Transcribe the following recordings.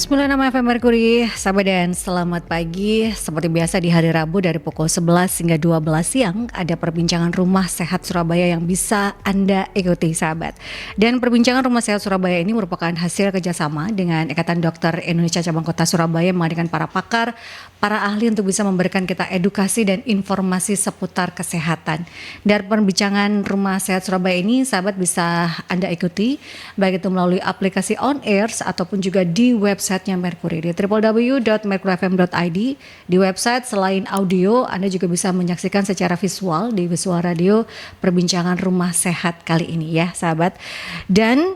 96 FM Merkuri, sahabat dan selamat pagi. Seperti biasa di hari Rabu dari pukul 11 hingga 12 siang ada perbincangan Rumah Sehat Surabaya yang bisa Anda ikuti sahabat. Dan perbincangan Rumah Sehat Surabaya ini merupakan hasil kerjasama dengan Ikatan Dokter Indonesia Cabang Kota Surabaya menghadirkan para pakar, para ahli untuk bisa memberikan kita edukasi dan informasi seputar kesehatan. Dan perbincangan Rumah Sehat Surabaya ini sahabat bisa Anda ikuti baik itu melalui aplikasi on air ataupun juga di websitenya Merkuri di www.merkurifm.id. Di website selain audio, Anda juga bisa menyaksikan secara visual di Visual Radio perbincangan Rumah Sehat kali ini ya sahabat. Dan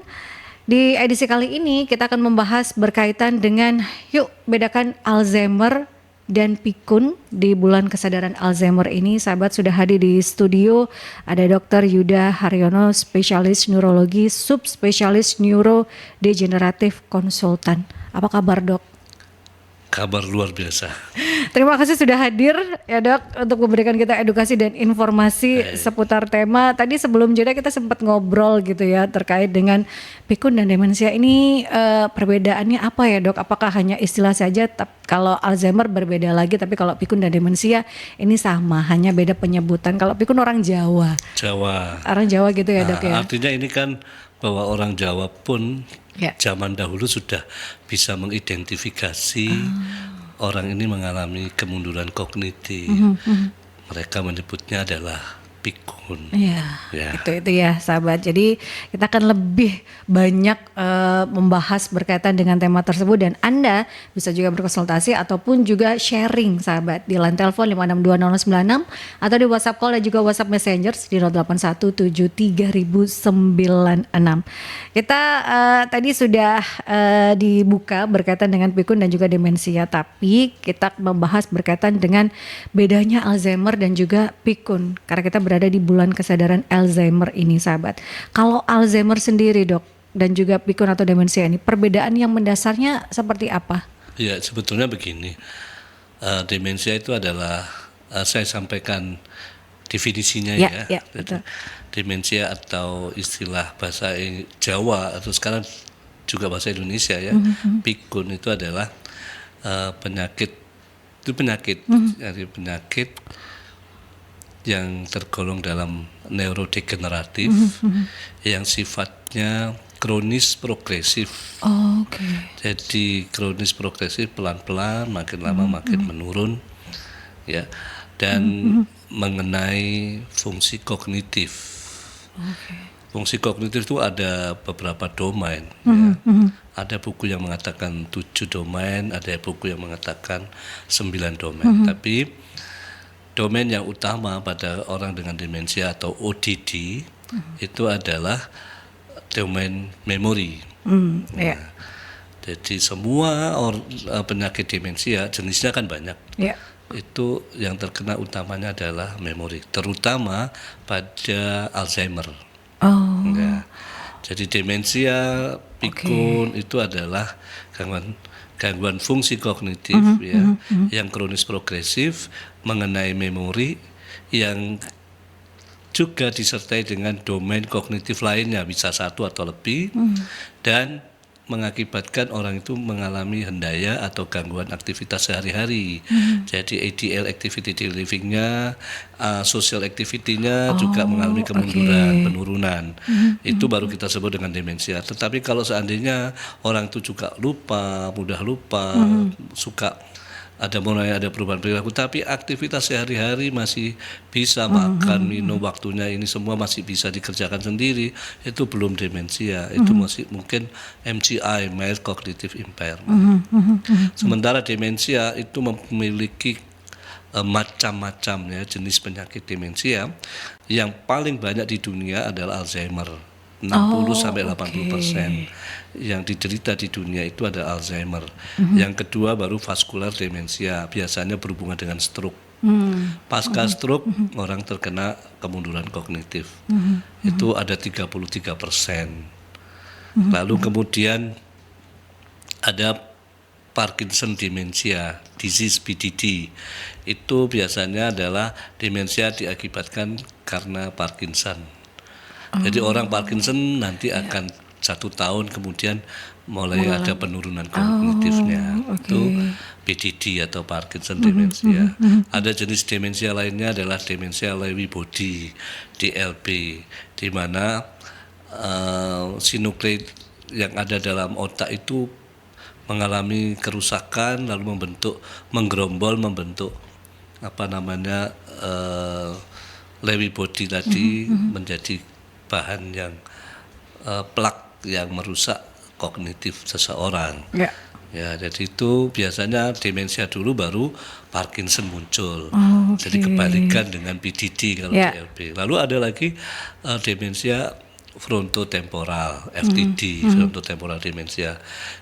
di edisi kali ini kita akan membahas berkaitan dengan yuk bedakan Alzheimer dan pikun. Di bulan kesadaran Alzheimer ini sahabat sudah hadir di studio ada Dr. Yuda Haryono, spesialis neurologi, subspesialis neurodegeneratif konsultan. Apa kabar dok? Kabar luar biasa. Terima kasih sudah hadir ya dok untuk memberikan kita edukasi dan informasi seputar tema. Tadi sebelum jeda kita sempat ngobrol gitu ya terkait dengan pikun dan demensia ini, perbedaannya apa ya dok? Apakah hanya istilah saja? Kalau Alzheimer berbeda lagi, tapi kalau pikun dan demensia ini sama, hanya beda penyebutan. Kalau pikun orang Jawa. Orang Jawa gitu ya dok ya. Artinya ini kan bahwa orang Jawa pun zaman dahulu sudah bisa mengidentifikasi orang ini mengalami kemunduran kognitif. Mereka menyebutnya adalah pikun. Itu ya sahabat. Jadi kita akan lebih banyak membahas berkaitan dengan tema tersebut dan Anda bisa juga berkonsultasi ataupun juga sharing sahabat di line telepon 5620096 atau di WhatsApp call dan juga WhatsApp Messenger di 08173096. Kita tadi sudah dibuka berkaitan dengan pikun dan juga demensia, tapi kita membahas berkaitan dengan bedanya Alzheimer dan juga pikun karena kita berada di bulan kesadaran Alzheimer ini sahabat. Kalau Alzheimer sendiri dok dan juga pikun atau demensia ini perbedaan yang mendasarnya seperti apa? Ya sebetulnya begini, demensia itu adalah saya sampaikan definisinya ya. Betul. Demensia atau istilah bahasa Jawa atau sekarang juga bahasa Indonesia ya. Pikun itu adalah penyakit dari penyakit yang tergolong dalam neurodegeneratif yang sifatnya kronis progresif. Jadi kronis progresif pelan-pelan makin lama makin menurun ya dan mengenai fungsi kognitif. Fungsi kognitif itu ada beberapa domain ya. Ada buku yang mengatakan 7 domain, ada buku yang mengatakan 9 domain. Tapi domain yang utama pada orang dengan demensia atau ODD itu adalah domain memori. Jadi semua penyakit demensia jenisnya kan banyak. Itu yang terkena utamanya adalah memori, terutama pada Alzheimer. Jadi demensia, pikun itu adalah gangguan fungsi kognitif yang kronis progresif mengenai memori yang juga disertai dengan domain kognitif lainnya bisa satu atau lebih dan mengakibatkan orang itu mengalami hendaya atau gangguan aktivitas sehari-hari. Jadi ADL activity daily living-nya, social activity-nya juga mengalami kemunduran, penurunan. Itu baru kita sebut dengan demensia. Tetapi kalau seandainya orang itu juga lupa, mudah lupa, suka mulai ada perubahan perilaku, tapi aktivitas sehari-hari masih bisa makan, minum, waktunya ini semua masih bisa dikerjakan sendiri, itu belum demensia, itu masih mungkin MCI, mild cognitive impairment. Sementara demensia itu memiliki macam-macam ya jenis penyakit demensia. Yang paling banyak di dunia adalah Alzheimer. 60-80% yang diderita di dunia itu ada Alzheimer. Yang kedua baru vaskular demensia, biasanya berhubungan dengan stroke. Pasca stroke orang terkena kemunduran kognitif. Itu ada 33%. Lalu kemudian ada Parkinson demensia, disease BDD. Itu biasanya adalah demensia diakibatkan karena Parkinson. Jadi orang Parkinson nanti akan 1 tahun kemudian mulai ada penurunan kognitifnya. Itu PDD atau Parkinson demensia. Ada jenis demensia lainnya adalah demensia Lewy body, DLB, di mana sinuklein yang ada dalam otak itu mengalami kerusakan lalu menggerombol membentuk Lewy body tadi menjadi bahan yang plak yang merusak kognitif seseorang. Ya, jadi itu biasanya demensia dulu baru Parkinson muncul. Jadi kebalikan dengan PDD kalau DLB. Lalu ada lagi demensia frontotemporal, FTD, frontotemporal demensia.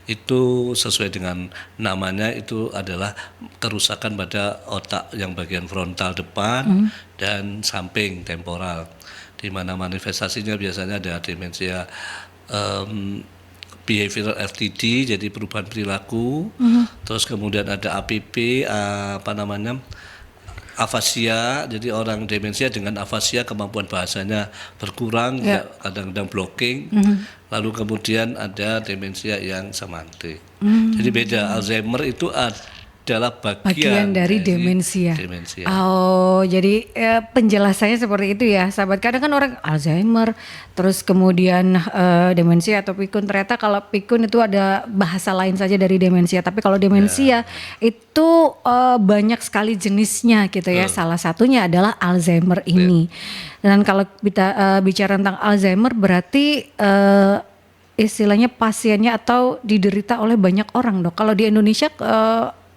Itu sesuai dengan namanya, itu adalah kerusakan pada otak yang bagian frontal depan dan samping temporal. Di mana manifestasinya biasanya ada demensia behavioral FTD, jadi perubahan perilaku, terus kemudian ada APP, afasia, jadi orang demensia dengan afasia kemampuan bahasanya berkurang, kadang-kadang blocking, lalu kemudian ada demensia yang semantik. Jadi beda, Alzheimer itu adalah bagian dari demensia. Oh, jadi penjelasannya seperti itu ya, sahabat. Kadang kan orang Alzheimer, terus kemudian demensia atau pikun. Ternyata kalau pikun itu ada bahasa lain saja dari demensia. Tapi kalau demensia itu banyak sekali jenisnya gitu ya. Salah satunya adalah Alzheimer ini. Dan kalau kita bicara tentang Alzheimer berarti istilahnya pasiennya atau diderita oleh banyak orang, Dok. Kalau di Indonesia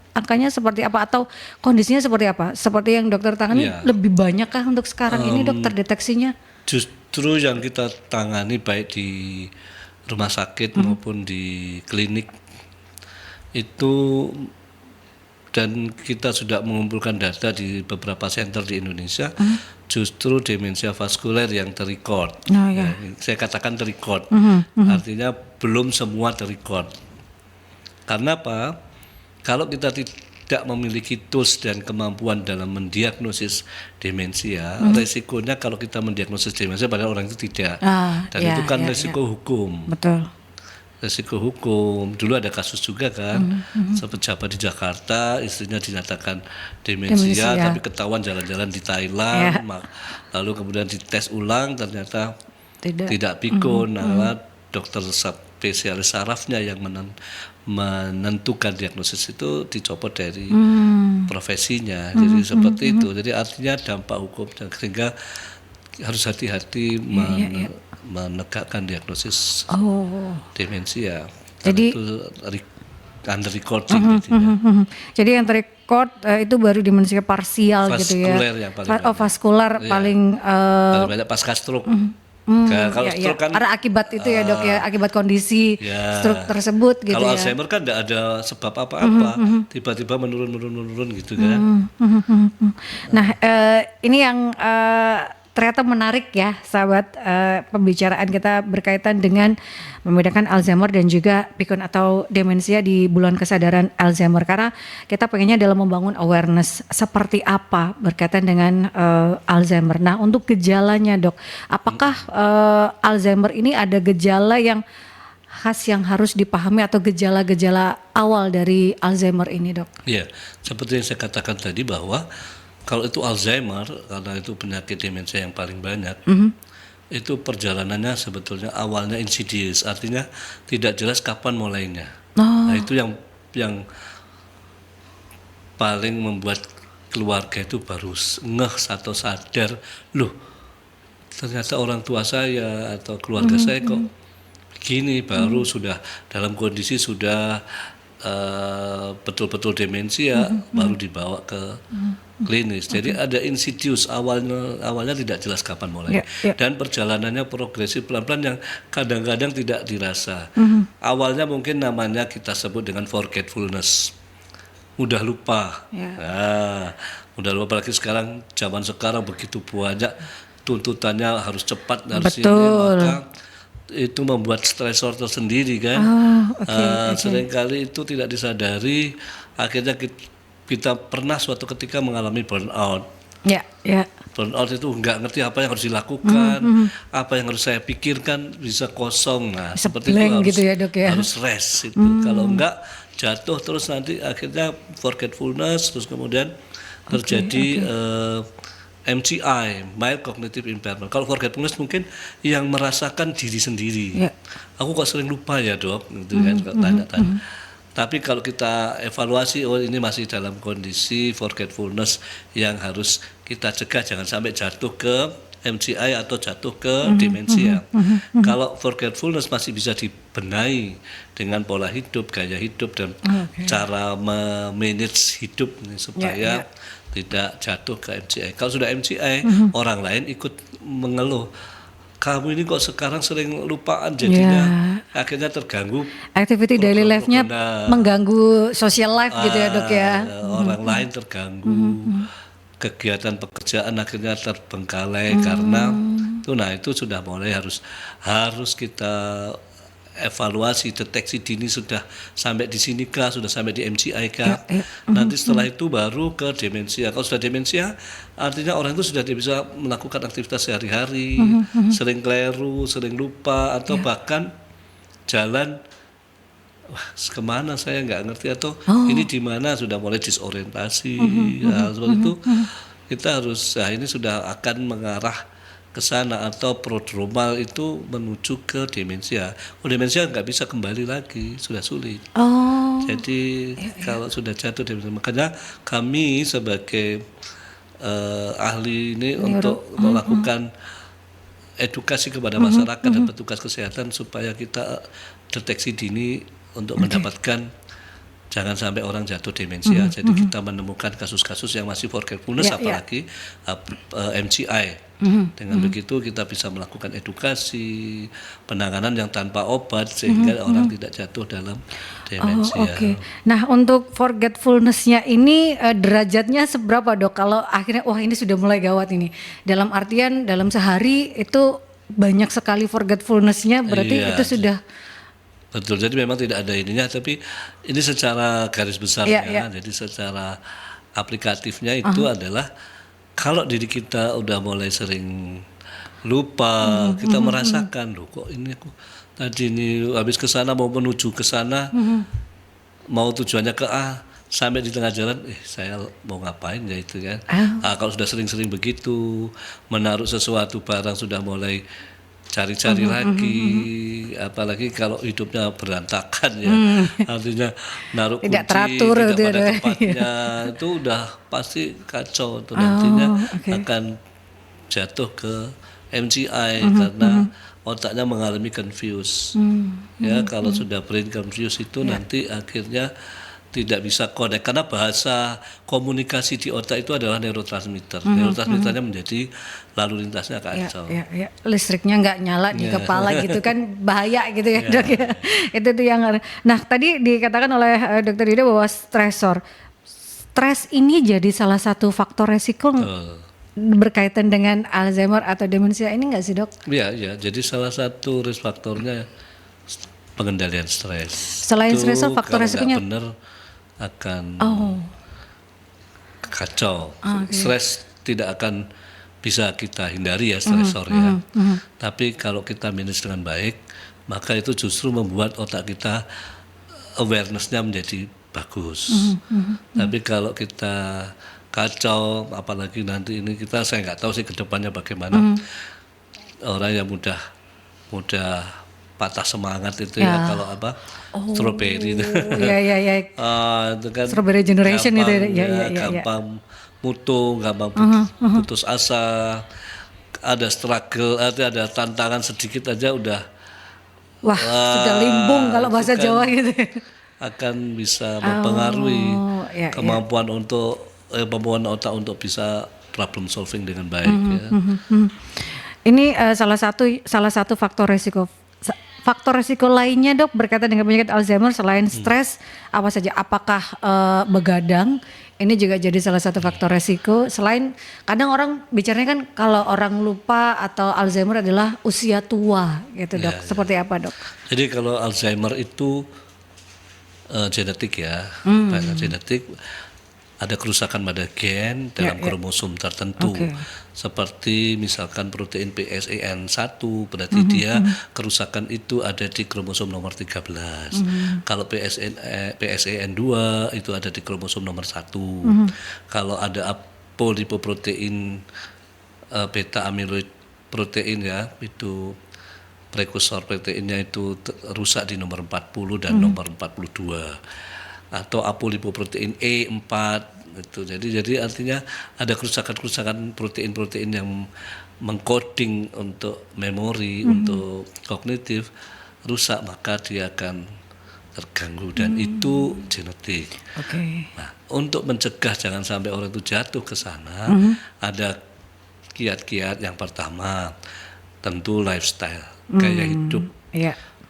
angkanya seperti apa atau kondisinya seperti apa? Seperti yang dokter tangani lebih banyak kah untuk sekarang ini, Dok, terdeteksinya? Justru yang kita tangani baik di rumah sakit maupun di klinik itu, dan kita sudah mengumpulkan data di beberapa center di Indonesia, justru demensia vaskuler yang terrecord. Saya katakan terrecord, artinya belum semua terrecord. Karena apa? Kalau kita tidak memiliki tools dan kemampuan dalam mendiagnosis demensia, resikonya kalau kita mendiagnosis demensia pada orang itu tidak. Dan itu kan resiko hukum. Betul. Resiko hukum. Dulu ada kasus juga kan, pejabat di Jakarta, istrinya dinyatakan demensia. Tapi ketahuan jalan-jalan di Thailand, lalu kemudian dites ulang ternyata tidak pikun. Dokter spesialis sarafnya yang menentukan diagnosis itu dicopot dari profesinya. Jadi seperti itu. Jadi artinya dampak hukum, sehingga harus hati-hati menegakkan diagnosis demensia. Jadi itu under recording gitu ya. Jadi yang terrecord itu baru demensia parsial gitu ya. Yang paling vaskular paling banyak pasca stroke. Kalau stroke kan ada akibat itu ya, Dok ya, akibat kondisi stroke tersebut gitu. Kalau ya. Alzheimer kan tidak ada sebab apa-apa, tiba-tiba menurun gitu kan. Nah, ini yang ternyata menarik ya, sahabat, pembicaraan kita berkaitan dengan membedakan Alzheimer dan juga pikun atau demensia di bulan kesadaran Alzheimer, karena kita pengennya dalam membangun awareness seperti apa berkaitan dengan Alzheimer. Nah, untuk gejalanya, Dok, apakah Alzheimer ini ada gejala yang khas yang harus dipahami atau gejala-gejala awal dari Alzheimer ini, Dok? Iya, seperti yang saya katakan tadi bahwa kalau itu Alzheimer, karena itu penyakit demensia yang paling banyak, itu perjalanannya sebetulnya awalnya insidious, artinya tidak jelas kapan mulainya. Nah, itu yang paling membuat keluarga itu baru ngeh atau sadar, loh ternyata orang tua saya atau keluarga saya kok begini, baru sudah dalam kondisi sudah betul-betul demensia, baru dibawa ke klinis. Jadi ada insidious, awalnya tidak jelas kapan mulai. Dan perjalanannya progresif pelan-pelan yang kadang-kadang tidak dirasa. Awalnya mungkin namanya kita sebut dengan forgetfulness, mudah lupa. Mudah lupa, apalagi zaman sekarang begitu banyak tuntutannya harus cepat, harus ini, maka itu membuat stresor tersendiri kan. Seringkali itu tidak disadari, akhirnya kita pernah suatu ketika mengalami burnout. burnout itu nggak ngerti apa yang harus dilakukan, apa yang harus saya pikirkan, bisa kosong. Nah, seperti itu Blank harus, gitu ya, Dok, ya. harus rest itu. Kalau enggak jatuh terus nanti akhirnya forgetfulness, terus kemudian terjadi MCI, mild cognitive impairment. Kalau forgetfulness mungkin yang merasakan diri sendiri. Ya. Aku kok sering lupa ya, Dok, gitu kan, kalau tanya-tanya. Tapi kalau kita evaluasi, oh ini masih dalam kondisi forgetfulness yang harus kita cegah, jangan sampai jatuh ke MCI atau jatuh ke demensia. Kalau forgetfulness masih bisa dibenahi dengan pola hidup, gaya hidup, dan cara manage hidup nih, supaya tidak jatuh ke MCI. Kalau sudah MCI, orang lain ikut mengeluh. Kamu ini kok sekarang sering lupaan, jadinya akhirnya terganggu. Activity daily life-nya mengganggu social life gitu ya, Dok ya. Orang lain terganggu. Kegiatan pekerjaan akhirnya terbengkalai karena itu. Nah, itu sudah mulai harus kita evaluasi, deteksi dini sudah sampai di sini kah, sudah sampai di MCI kah. Nanti setelah itu baru ke demensia. Kalau sudah demensia, artinya orang itu sudah tidak bisa melakukan aktivitas sehari-hari, sering keliru, sering lupa, atau bahkan jalan, wah, kemana saya nggak ngerti, atau ini di mana, sudah mulai disorientasi. Ya, seperti itu kita harus, ini sudah akan mengarah ke sana, atau prodromal itu menuju ke demensia. Oh, demensia nggak bisa kembali lagi, sudah sulit. Jadi kalau sudah jatuh demensia, makanya kami sebagai ahli ini untuk melakukan edukasi kepada masyarakat dan petugas kesehatan supaya kita deteksi dini untuk mendapatkan jangan sampai orang jatuh demensia. Jadi kita menemukan kasus-kasus yang masih forgetfulness, apalagi MCI. Dengan begitu kita bisa melakukan edukasi, penanganan yang tanpa obat, sehingga orang tidak jatuh dalam demensia. Nah, untuk forgetfulness-nya ini derajatnya seberapa, Dok? Kalau akhirnya wah ini sudah mulai gawat ini. Dalam artian dalam sehari itu banyak sekali forgetfulness-nya, berarti itu sudah. Betul, jadi memang tidak ada ininya, tapi ini secara garis besarnya, jadi secara aplikatifnya itu adalah kalau diri kita udah mulai sering lupa, kita merasakan, loh kok ini aku tadi ini habis ke sana, mau menuju ke sana, mau tujuannya ke A, sampai di tengah jalan, saya mau ngapain ya itu kan. Kalau sudah sering-sering begitu, menaruh sesuatu barang sudah mulai cari-cari lagi, apalagi kalau hidupnya berantakan ya, artinya naruh kunci tidak teratur, tidak pada tempatnya, itu udah pasti kacau, itu nantinya akan jatuh ke MCI karena otaknya mengalami confuse. Ya, kalau sudah brain confuse itu nanti akhirnya tidak bisa connect, karena bahasa komunikasi di otak itu adalah neurotransmitter. Neurotransmitternya menjadi lalu lintasnya kacau. Listriknya nggak nyala di kepala gitu kan, bahaya gitu ya, Dok ya. Itu tuh yang. Nah, tadi dikatakan oleh Dr. Yuda bahwa stres ini jadi salah satu faktor resiko berkaitan dengan Alzheimer atau demensia ini nggak sih, Dok? Iya. Jadi salah satu risk faktornya pengendalian stres. Selain stresor, faktor resikonya benar akan kacau. Stres tidak akan bisa kita hindari ya, stresor ya. Tapi kalau kita manage dengan baik, maka itu justru membuat otak kita awareness-nya menjadi bagus. Tapi kalau kita kacau, apalagi nanti ini saya nggak tahu sih ke depannya bagaimana. Orang yang mudah patah semangat itu ya kalau strawberry itu. Itu kan strawberry generation gampang, itu gampang mutung, gampang putus asa, ada struggle, ada tantangan sedikit aja udah sudah limbung kalau bahasa Jawa gitu. Akan bisa mempengaruhi kemampuan otak untuk bisa problem solving dengan baik ya. Ini salah satu faktor resiko. Faktor resiko lainnya, Dok, berkaitan dengan penyakit Alzheimer selain stres apa saja? Apakah begadang ini juga jadi salah satu faktor resiko? Selain kadang orang bicaranya kan kalau orang lupa atau Alzheimer adalah usia tua gitu, Dok. Seperti apa, Dok? Jadi kalau Alzheimer itu genetik ya, genetik. ada kerusakan pada gen dalam kromosom tertentu. Seperti misalkan protein PSEN1 berarti dia kerusakan itu ada di kromosom nomor 13. Kalau PSEN2 itu ada di kromosom nomor 1. Kalau ada apolipoprotein beta amyloid protein ya, itu prekursor proteinnya itu rusak di nomor 40 dan nomor 42. Atau apolipoprotein E4 itu. Jadi artinya ada kerusakan-kerusakan protein-protein yang mengkoding untuk memori, untuk kognitif rusak, maka dia akan terganggu dan itu genetik. Nah, untuk mencegah jangan sampai orang itu jatuh ke sana, ada kiat-kiat. Yang pertama tentu lifestyle, gaya hidup.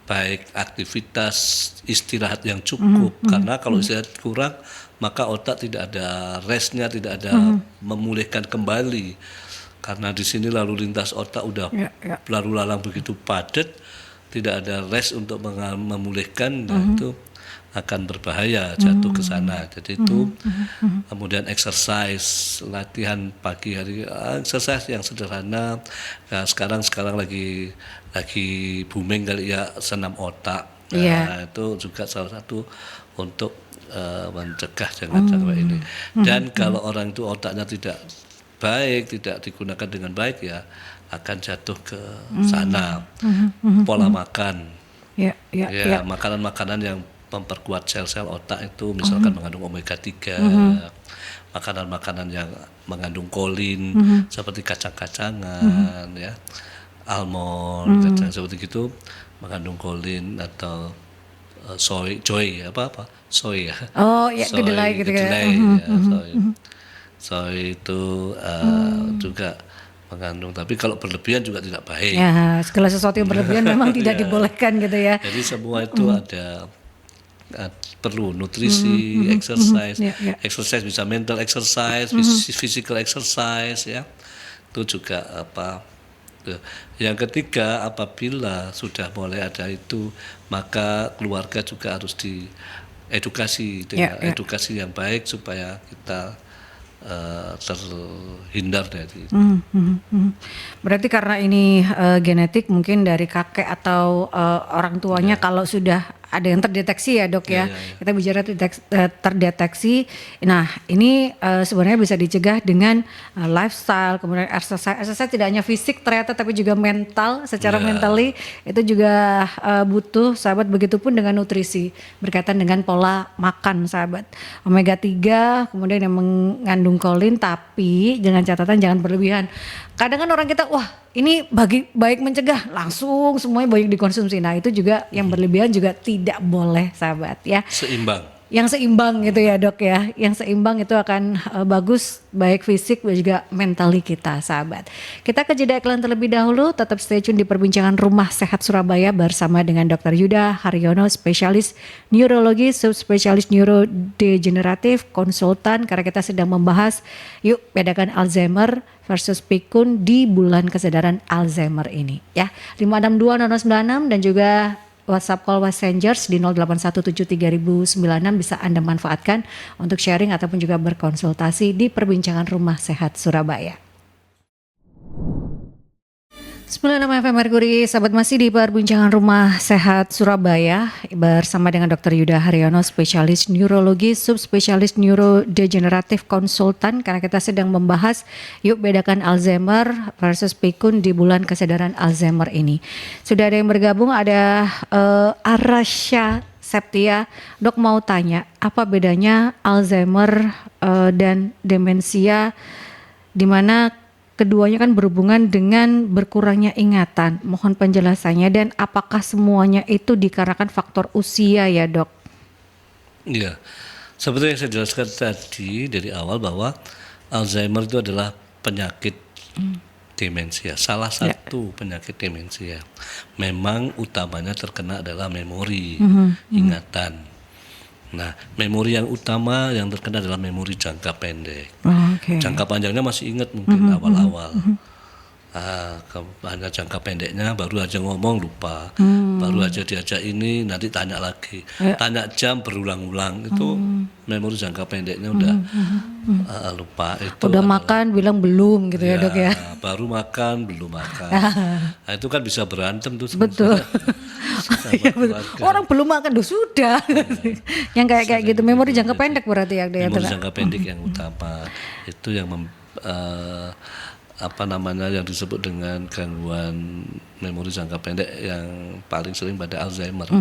Baik aktivitas istirahat yang cukup, karena kalau istirahat kurang maka otak tidak ada restnya, tidak ada memulihkan kembali, karena di sini lalu lintas otak udah lalu lalang begitu padat, tidak ada rest untuk memulihkan, dan itu akan berbahaya jatuh ke sana. Jadi itu kemudian exercise, latihan pagi hari, exercise yang sederhana. Nah, sekarang lagi booming kali ya senam otak. Nah, itu juga salah satu untuk mencegah jangan-jangan ini. Dan kalau orang itu otaknya tidak baik, tidak digunakan dengan baik, ya akan jatuh ke sana. Pola makan, makanan-makanan yang memperkuat sel-sel otak itu misalkan mengandung omega 3, makanan-makanan yang mengandung kolin seperti kacang-kacangan, ya, almond, kacang seperti itu mengandung kolin, atau soy ya. Kedelai gitu ya. Soy itu juga mengandung, tapi kalau berlebihan juga tidak baik. Ya, segala sesuatu yang berlebihan memang tidak dibolehkan gitu ya. Jadi semua itu perlu nutrisi, exercise bisa mental exercise, physical exercise, ya. Itu juga Yang ketiga, apabila sudah mulai ada itu, maka keluarga juga harus diedukasi dengan edukasi yang baik supaya kita terhindar dari itu. Berarti karena ini genetik, mungkin dari kakek atau orang tuanya kalau sudah ada yang terdeteksi ya dok ya. Kita bicara terdeteksi. Nah ini sebenarnya bisa dicegah dengan lifestyle, kemudian exercise tidak hanya fisik ternyata tapi juga mental, secara mentally itu juga butuh sahabat, begitupun dengan nutrisi berkaitan dengan pola makan sahabat. Omega 3 kemudian yang mengandung kolin, tapi dengan catatan jangan berlebihan. Kadang kan orang kita, wah ini baik mencegah, langsung semuanya banyak dikonsumsi. Nah itu juga yang berlebihan juga tidak boleh sahabat ya. Yang seimbang gitu ya dok ya. Yang seimbang itu akan bagus baik fisik dan juga mentally kita sahabat. Kita ke jeda iklan terlebih dahulu, tetap stay tune di perbincangan Rumah Sehat Surabaya bersama dengan Dr. Yuda Haryono, spesialis neurologi, subspesialis neurodegeneratif, konsultan, karena kita sedang membahas yuk bedakan Alzheimer versus pikun di bulan kesadaran Alzheimer ini ya. 5620096 dan juga WhatsApp call Messengers di 08173096 bisa Anda manfaatkan untuk sharing ataupun juga berkonsultasi di perbincangan Rumah Sehat Surabaya. 96 FM Merkuri, sahabat, masih di perbincangan Rumah Sehat Surabaya bersama dengan Dr. Yuda Haryono, spesialis neurologi, subspesialis neurodegeneratif, konsultan, karena kita sedang membahas yuk bedakan Alzheimer versus pikun di bulan kesadaran Alzheimer ini. Sudah ada yang bergabung, ada Arasya Septia. Dok mau tanya, apa bedanya Alzheimer dan demensia, di mana keduanya kan berhubungan dengan berkurangnya ingatan. Mohon penjelasannya, dan apakah semuanya itu dikarenakan faktor usia ya dok? Iya, seperti yang saya jelaskan tadi dari awal bahwa Alzheimer itu adalah penyakit demensia, salah satu penyakit demensia. Memang utamanya terkena adalah memori, ingatan. Nah, memori yang utama yang terkena adalah memori jangka pendek. Jangka panjangnya masih ingat mungkin awal-awal. hanya jangka pendeknya baru aja ngomong lupa, baru aja diajak ini nanti tanya lagi, tanya jam berulang-ulang itu memori jangka pendeknya udah lupa. Itu Udah adalah, makan bilang belum gitu ya Dok ya. baru makan belum makan. Nah, itu kan bisa berantem tuh Betul. sama Iya, betul. keluarga. Orang belum makan sudah. Yang kayak gitu memori jangka pendek berarti ya Dok ya. Memori jangka pendek yang utama itu yang apa namanya yang disebut dengan gangguan memori jangka pendek yang paling sering pada Alzheimer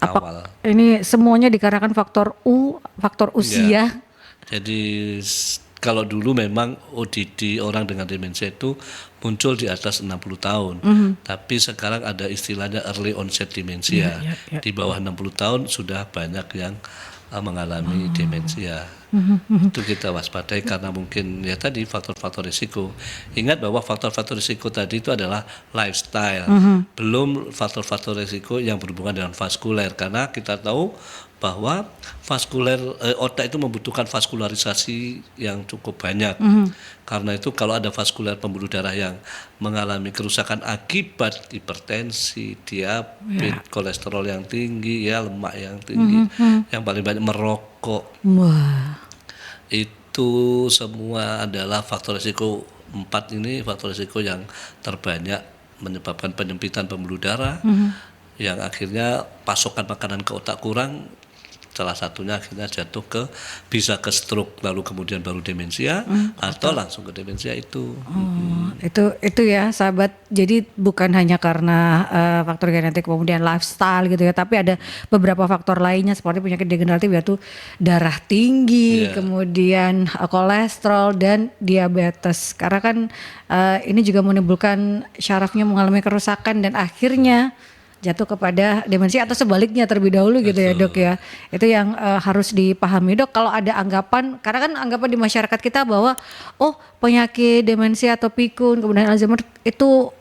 awal. Ini semuanya dikarenakan faktor usia. Jadi kalau dulu memang ODD orang dengan demensia itu muncul di atas 60 tahun. Tapi sekarang ada istilahnya early onset demensia. Di bawah 60 tahun sudah banyak yang mengalami demensia. Itu kita waspadai karena mungkin ya tadi faktor-faktor risiko. Ingat bahwa faktor-faktor risiko tadi itu adalah lifestyle, belum faktor-faktor risiko yang berhubungan dengan vaskuler, karena kita tahu bahwa otak itu membutuhkan vaskularisasi yang cukup banyak. Karena itu kalau ada vaskuler pembuluh darah yang mengalami kerusakan akibat hipertensi, diabetes, kolesterol yang tinggi, ya lemak yang tinggi, yang paling banyak merokok. Wah. Itu semua adalah faktor risiko. 4 ini faktor risiko yang terbanyak menyebabkan penyempitan pembuluh darah, yang akhirnya pasokan makanan ke otak kurang. Salah satunya akhirnya jatuh bisa ke stroke, lalu kemudian baru demensia, atau langsung ke demensia itu. Itu ya sahabat. Jadi bukan hanya karena faktor genetik kemudian lifestyle gitu ya, tapi ada beberapa faktor lainnya seperti penyakit degeneratif yaitu darah tinggi, kemudian kolesterol dan diabetes. Karena kan ini juga menimbulkan syarafnya mengalami kerusakan dan akhirnya jatuh kepada demensia atau sebaliknya terlebih dahulu gitu ya Dok ya. Itu yang harus dipahami Dok. Kalau ada anggapan, karena kan anggapan di masyarakat kita bahwa penyakit demensia atau pikun kemudian Alzheimer itu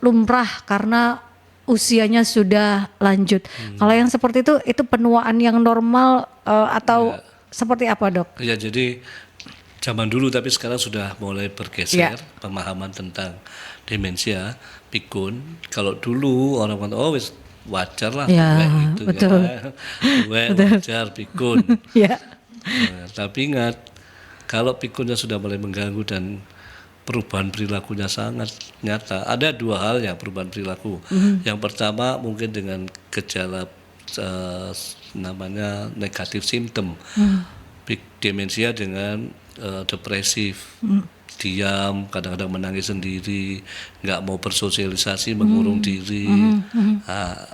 lumrah karena usianya sudah lanjut. Kalau yang seperti itu penuaan yang normal atau seperti apa Dok? Ya, jadi zaman dulu tapi sekarang sudah mulai bergeser pemahaman tentang demensia pikun. Kalau dulu orang bilang wis wajar lah gitu betul. ya. Wajar pikun. Nah, tapi ingat kalau pikunnya sudah mulai mengganggu dan perubahan perilakunya sangat nyata. Ada 2 hal ya perubahan perilaku. Yang pertama mungkin dengan gejala namanya negatif simptom. Demensia dengan depresif, diam, kadang-kadang menangis sendiri, nggak mau bersosialisasi, mengurung diri,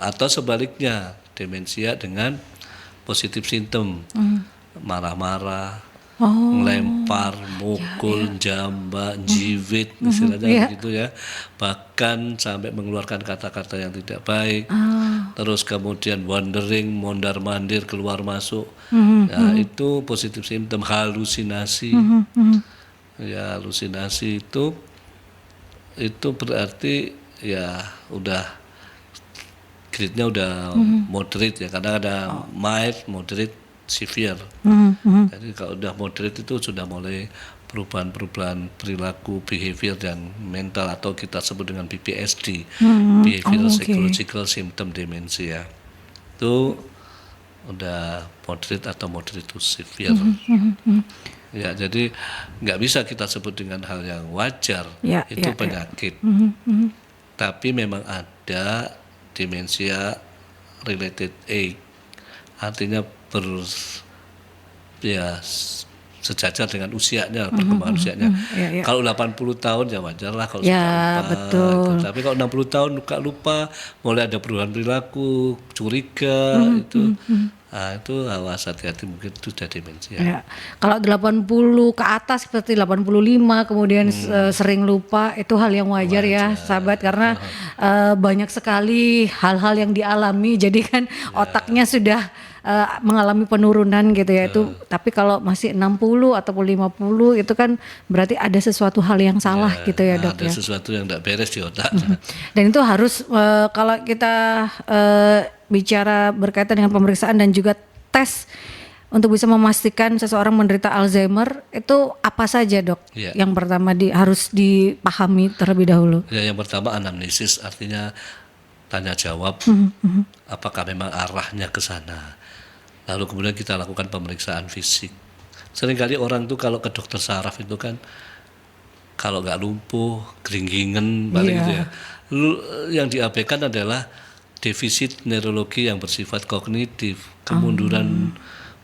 atau sebaliknya demensia dengan positif simptom, marah-marah, melempar, mukul, jambak, jiwit, istilahnya begitu ya, bahkan sampai mengeluarkan kata-kata yang tidak baik, terus kemudian wandering, mondar-mandir, keluar masuk, itu positif simptom. Halusinasi, ya halusinasi itu berarti ya udah grade-nya udah moderate ya, karena ada mild, moderate, severe. Jadi kalau udah moderate itu sudah mulai perubahan-perubahan perilaku, behavior dan mental atau kita sebut dengan BPSD, behavioral psychological symptom demensia. Itu udah moderate atau moderate to severe. Ya, jadi nggak bisa kita sebut dengan hal yang wajar, itu penyakit. Tapi memang ada demensia related age, artinya sejajar dengan usianya, perkembangan usianya. Kalau 80 tahun ya wajar lah kalau sudah lupa. Betul. Tapi kalau 60 tahun lupa, mulai ada perubahan perilaku, curiga, itu awas, hati-hati, mungkin itu sudah demensia. Ya. Kalau 80 ke atas seperti 85 kemudian sering lupa, itu hal yang wajar ya sahabat, karena banyak sekali hal-hal yang dialami, jadi kan otaknya sudah mengalami penurunan gitu ya. Itu tapi kalau masih 60 ataupun 50 itu kan berarti ada sesuatu hal yang salah gitu ya Dok ada ya. sesuatu yang tidak beres di otak. Dan itu harus kalau kita bicara berkaitan dengan pemeriksaan dan juga tes untuk bisa memastikan seseorang menderita Alzheimer itu apa saja, Dok? Ya. Yang pertama harus dipahami terlebih dahulu. Ya, yang pertama anamnesis, artinya tanya jawab, apakah memang arahnya ke sana. Lalu kemudian kita lakukan pemeriksaan fisik. Seringkali orang tuh kalau ke dokter saraf itu kan kalau nggak lumpuh, geringgingan, balik gitu ya. Yang diabaikan adalah defisit neurologi yang bersifat kognitif, kemunduran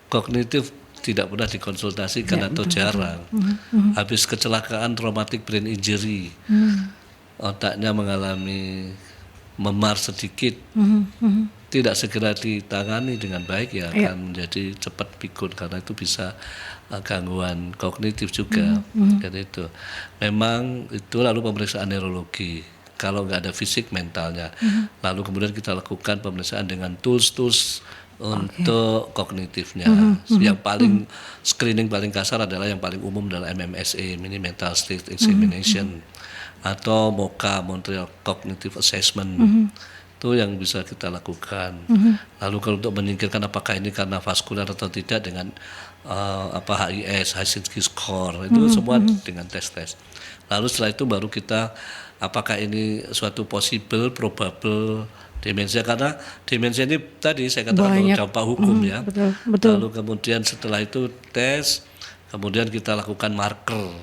kognitif tidak pernah dikonsultasikan atau jarang. Habis kecelakaan traumatic brain injury, otaknya mengalami memar sedikit, tidak segera ditangani dengan baik ya akan menjadi cepat pikun karena itu bisa gangguan kognitif juga. Dan itu memang itu lalu pemeriksaan neurologi. Kalau nggak ada fisik mentalnya, lalu kemudian kita lakukan pemeriksaan dengan tools untuk kognitifnya. Yang paling screening paling kasar adalah yang paling umum adalah MMSE, Mini Mental State Examination, atau MoCA, Montreal Cognitive Assessment. Itu yang bisa kita lakukan. Lalu kalau untuk menyingkirkan apakah ini karena vaskular atau tidak dengan HIS, Helsinki Score, itu semua dengan tes-tes. Lalu setelah itu baru kita apakah ini suatu possible, probable demensia, karena demensia ini tadi saya katakan dampak hukum ya. Betul. Lalu kemudian setelah itu tes, kemudian kita lakukan marker.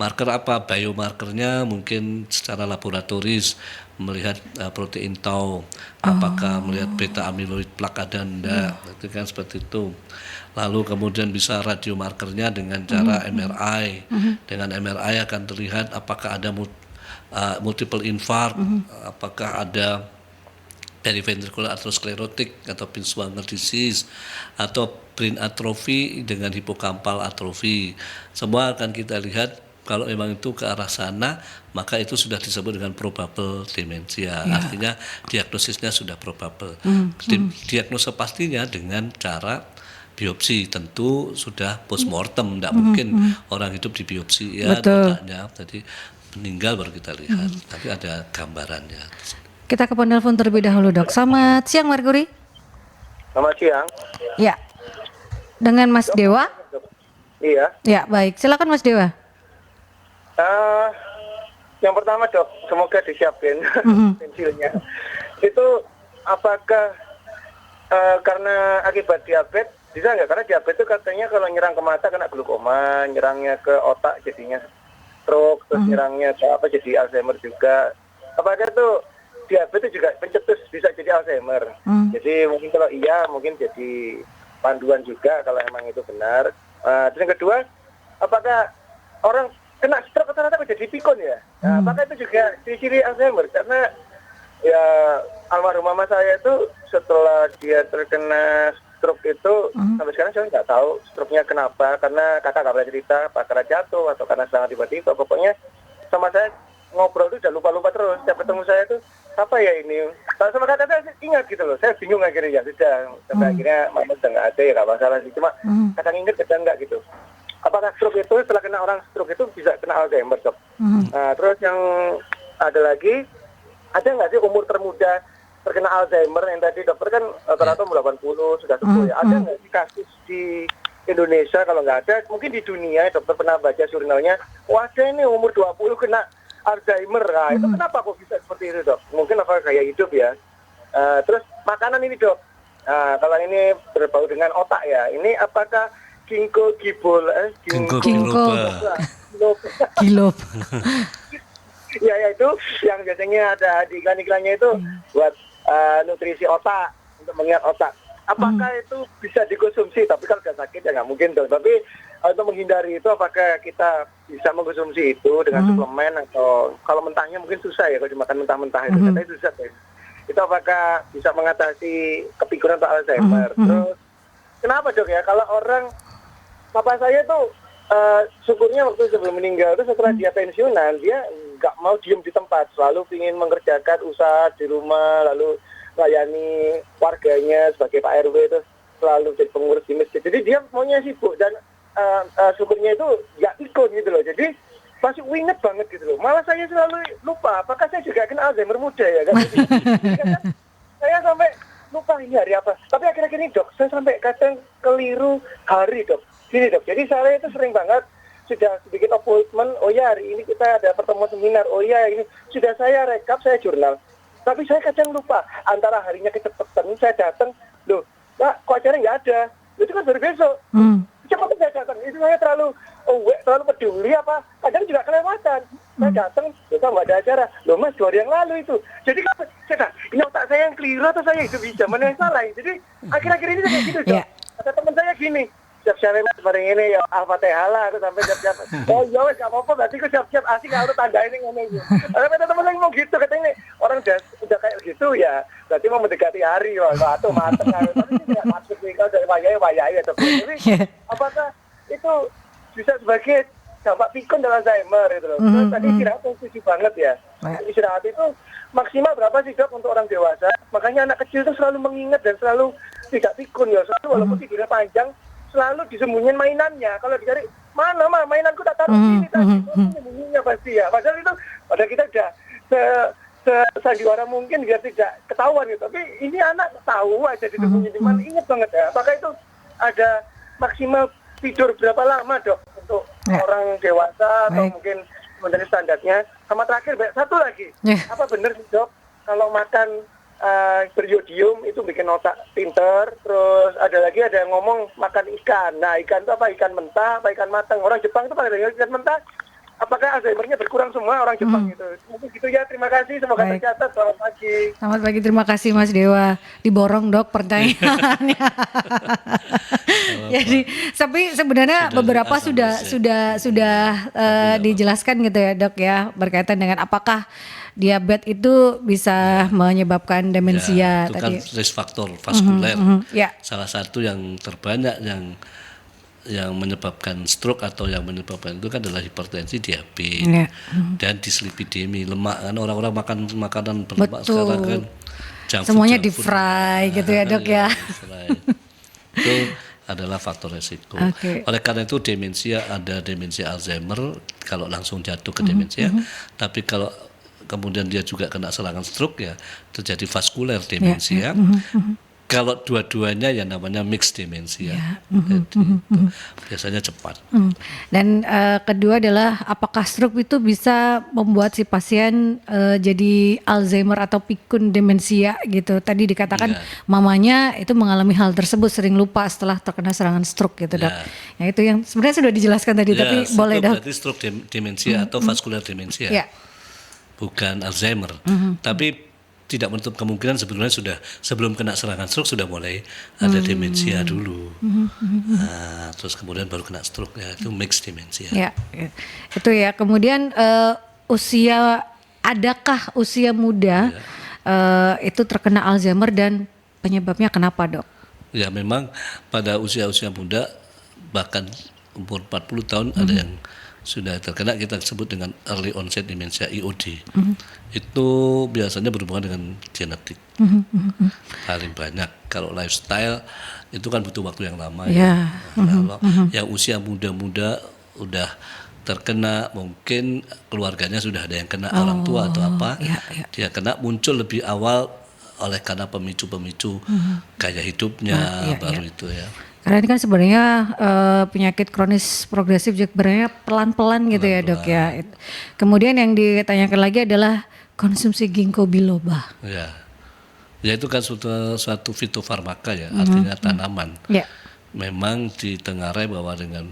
Marker apa? Biomarkernya mungkin secara laboratoris melihat protein tau, apakah melihat beta amyloid plaque ada enggak, itu kan seperti itu. Lalu kemudian bisa radiomarkernya dengan cara MRI. Dengan MRI akan terlihat apakah ada multiple infarct, apakah ada periventricular atherosclerotic atau Binswanger disease, atau brain atrophy dengan hipokampal atrophy. Semua akan kita lihat. Kalau memang itu ke arah sana, maka itu sudah disebut dengan probable demensia. Artinya diagnosisnya sudah probable. Diagnosa pastinya dengan cara biopsi, tentu sudah postmortem, tidak mungkin orang hidup di biopsi ya otaknya, tadi meninggal baru kita lihat. Tapi ada gambarannya. Kita ke penelpon terlebih dahulu, Dok. Selamat siang, Merkuri. Selamat siang. Ya, dengan Mas Dewa. Iya. Ya, baik. Silakan Mas Dewa. Yang pertama, Dok, semoga disiapin pensilnya. Itu apakah karena akibat diabetes, bisa nggak? Karena diabetes itu katanya kalau nyerang ke mata kena glukoma, nyerangnya ke otak jadinya stroke, terus nyerangnya ke apa jadi Alzheimer juga. Apakah itu diabetes juga pencetus bisa jadi Alzheimer? Jadi mungkin kalau iya, mungkin jadi panduan juga kalau emang itu benar. Terus yang kedua, apakah orang kena stroke rata-rata jadi pikun ya? Nah, apakah itu juga ciri-ciri Alzheimer? Karena ya almarhum mama saya itu setelah dia terkena stroke itu sampai sekarang saya nggak tahu stroke-nya kenapa, karena kakak nggak pernah cerita apa karena jatuh atau karena serangan tiba-tiba. Pokoknya sama saya ngobrol itu udah lupa-lupa terus. Setiap ketemu saya tuh apa ya ini? Kalau sama kakak saya ingat gitu loh. Saya bingung akhirnya ya sudah. Sampai akhirnya mama udah nggak ada ya nggak masalah sih. Cuma kadang ingat kadang nggak gitu. Apakah stroke itu setelah kena orang stroke itu bisa kena Alzheimer, Dok? Nah, terus yang ada lagi, ada nggak sih umur termuda terkena Alzheimer yang tadi dokter kan rata-rata umur 80 sudah sembuh ya? Ada nggak sih kasus di Indonesia? Kalau nggak ada, mungkin di dunia dokter pernah baca jurnalnya, wah ada ini umur 20 kena Alzheimer. Nah, itu kenapa kok bisa seperti itu, Dok? Mungkin apa gaya hidup ya? Terus makanan ini, Dok. Kalau ini berbau dengan otak ya, ini apakah ginkgo biloba. Ya itu yang biasanya ada di iklan-iklannya itu buat nutrisi otak, untuk mengingat otak. Apakah itu bisa dikonsumsi? Tapi kalau sudah sakit ya nggak mungkin dong. Tapi untuk menghindari itu apakah kita bisa mengkonsumsi itu dengan suplemen, atau kalau mentahnya mungkin susah ya kalau dimakan mentah-mentah itu katanya susah ya. Itu apakah bisa mengatasi kepikuran atau Alzheimer? Terus kenapa, Dok ya kalau orang papa saya tuh syukurnya waktu sebelum meninggal itu setelah dia pensiunan, dia nggak mau diem di tempat, selalu ingin mengerjakan usaha di rumah, lalu melayani warganya sebagai Pak RW, itu selalu jadi pengurus di masjid. Jadi dia maunya sibuk dan syukurnya itu nggak ikut gitu loh. Jadi masih inget banget gitu loh. Malah saya selalu lupa, apakah saya juga kena Alzheimer muda ya kan? Saya sampai lupa ini hari apa. Tapi akhir-akhir ini dok, saya sampai kadang keliru hari dok. Gini dok, jadi saya itu sering banget sudah bikin appointment, oh ya hari ini kita ada pertemuan seminar, oh ya ini sudah saya rekap, saya jurnal. Tapi saya kadang lupa, antara harinya kecepatan, saya datang, loh, Pak, kok acaranya nggak ada? Itu kan baru besok. Cepat saya datang, itu saya terlalu peduli apa? Kadang juga kelewatan. Saya datang, kita nggak ada acara. Loh mas, 2 hari yang lalu itu. Jadi kan, ini otak saya yang keliru atau saya hidup di zaman yang salah? Jadi akhir-akhir ini saya gitu, Dok. Kata teman saya gini, siap-siap mas, bareng ini ya Al-Fatihah lah, aku sampai siap-siap. Oh iya, gak apa-apa, berarti aku siap-siap, asik harus tandain ini ngomong. Tapi kata teman saya mau gitu, katanya orang udah kayak gitu ya, berarti mau mendekati hari, atau mateng. Tapi ini tidak maksud nih, kalau dari wayai atau jadi apakah itu bisa sebagai dampak pikun dalam Alzheimer gitu loh. Terus tadi istirahat setuju banget ya. Istirahat itu maksimal berapa sih dok untuk orang dewasa? Makanya anak kecil itu selalu mengingat dan selalu tidak pikun ya. Selalu walaupun tidurnya panjang, selalu disembunyiin mainannya. Kalau dicari, mana mah mainanku tak taruh sini tadi. Sembunyinya pasti ya. Padahal kita udah sandiwara mungkin biar tidak ketahuan gitu. Tapi ini anak tahu aja disembunyiin di mana. Ingat banget ya. Apakah itu ada maksimal tidur berapa lama dok untuk orang dewasa atau mungkin menjadi standarnya? Sama terakhir satu lagi, apa benar sih dok kalau makan beriodium itu bikin otak pinter? Terus ada yang ngomong makan ikan. Nah ikan itu apa? Ikan mentah apa ikan matang? Orang Jepang itu pada ikan mentah. Apakah Alzheimer-nya berkurang semua orang Jepang gitu? Mungkin gitu ya, terima kasih, semoga tercatat. Selamat pagi. Selamat pagi, terima kasih Mas Dewa. Diborong dok pertanyaannya. Jadi, tapi sebenarnya beberapa sudah dijelaskan gitu ya dok ya, berkaitan dengan apakah diabetes itu bisa menyebabkan demensia itu tadi. Kan risk faktor vaskuler. Salah satu yang terbanyak yang menyebabkan stroke atau yang menyebabkan itu kan adalah hipertensi, diabetes, dan dislipidemi, lemak kan orang-orang makan makanan berlemak sekarang kan semuanya di fry gitu ya dok ya. Itu adalah faktor resiko. Oleh karena itu demensia, ada demensia Alzheimer kalau langsung jatuh ke demensia, tapi kalau kemudian dia juga kena serangan stroke ya terjadi vaskuler demensia. Kalau dua-duanya ya namanya mixed demensia, biasanya cepat. Dan kedua adalah apakah stroke itu bisa membuat si pasien jadi Alzheimer atau pikun demensia gitu. Tadi dikatakan mamanya itu mengalami hal tersebut, sering lupa setelah terkena serangan stroke gitu dok. Ya itu yang sebenarnya sudah dijelaskan tadi, tapi boleh dok. Berarti stroke demensia atau vascular demensia, bukan Alzheimer. Tapi tidak menutup kemungkinan sebetulnya sudah sebelum kena serangan stroke sudah mulai ada demensia dulu. Terus kemudian baru kena stroke, ya itu mixed demensia. Itu ya. Kemudian adakah usia muda itu terkena Alzheimer dan penyebabnya kenapa dok? Ya memang pada usia-usia muda bahkan umur 40 tahun ada yang sudah terkena, kita sebut dengan early onset dementia EOD. Itu biasanya berhubungan dengan genetik. Paling banyak. Kalau lifestyle itu kan butuh waktu yang lama ya. Kalau yang usia muda-muda udah terkena, mungkin keluarganya sudah ada yang kena, orang tua atau apa, dia kena muncul lebih awal oleh karena pemicu-pemicu gaya hidupnya itu ya. Karena ini kan sebenarnya penyakit kronis progresif juga sebenarnya pelan-pelan gitu ya dok ya. Kemudian yang ditanyakan lagi adalah konsumsi ginkgo biloba. Ya itu kan suatu fitofarmaka ya, artinya tanaman. Memang ditengarai bahwa dengan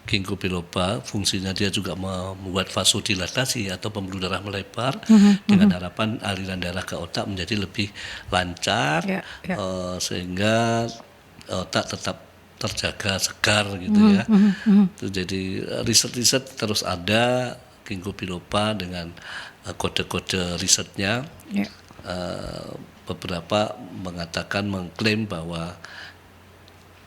ginkgo biloba fungsinya dia juga membuat vasodilatasi atau pembuluh darah melebar, dengan harapan aliran darah ke otak menjadi lebih lancar, sehingga otak tetap terjaga segar gitu ya. Jadi riset-riset terus ada ginkgo biloba dengan kode-kode risetnya. Beberapa mengklaim bahwa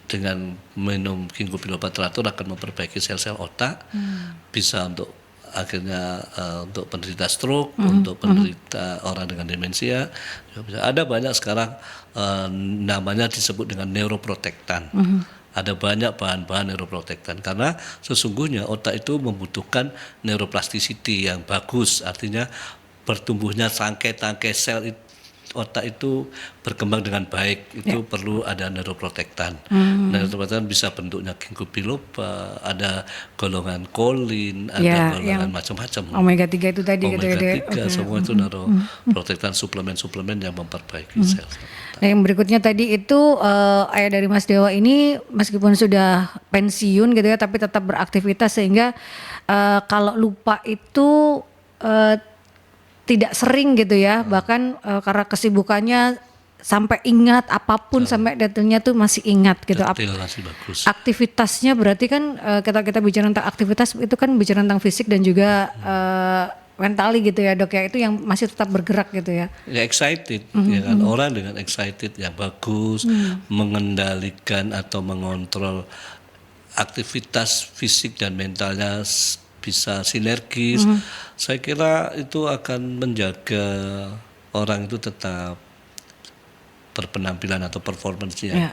dengan minum ginkgo biloba teratur akan memperbaiki sel-sel otak, bisa untuk akhirnya untuk penderita stroke, untuk penderita orang dengan demensia. Ada banyak sekarang namanya disebut dengan neuroprotektan. Ada banyak bahan-bahan neuroprotektan karena sesungguhnya otak itu membutuhkan neuroplasticity yang bagus, artinya bertumbuhnya tangkai-tangkai sel otak itu berkembang dengan baik itu perlu ada neuroprotektan. Neuroprotektan bisa bentuknya ginkgo biloba, ada golongan kolin, ada golongan macam-macam. Omega 3 itu tadi gitu Omega ya. 3 semua itu neuroprotektan, suplemen-suplemen yang memperbaiki sel. Nah, yang berikutnya tadi itu ayah dari Mas Dewa ini meskipun sudah pensiun gitu ya, tapi tetap beraktivitas sehingga kalau lupa itu tidak sering gitu ya, bahkan karena kesibukannya sampai ingat apapun sampai detailnya tuh masih ingat gitu. Detail masih bagus. Aktivitasnya berarti kan kita bicara tentang aktivitas itu kan bicara tentang fisik dan juga mentally gitu ya dok ya, itu yang masih tetap bergerak gitu ya. Ya excited, ya kan orang dengan excited yang bagus, mengendalikan atau mengontrol aktivitas fisik dan mentalnya bisa sinergis. Saya kira itu akan menjaga orang itu tetap berpenampilan atau performance-nya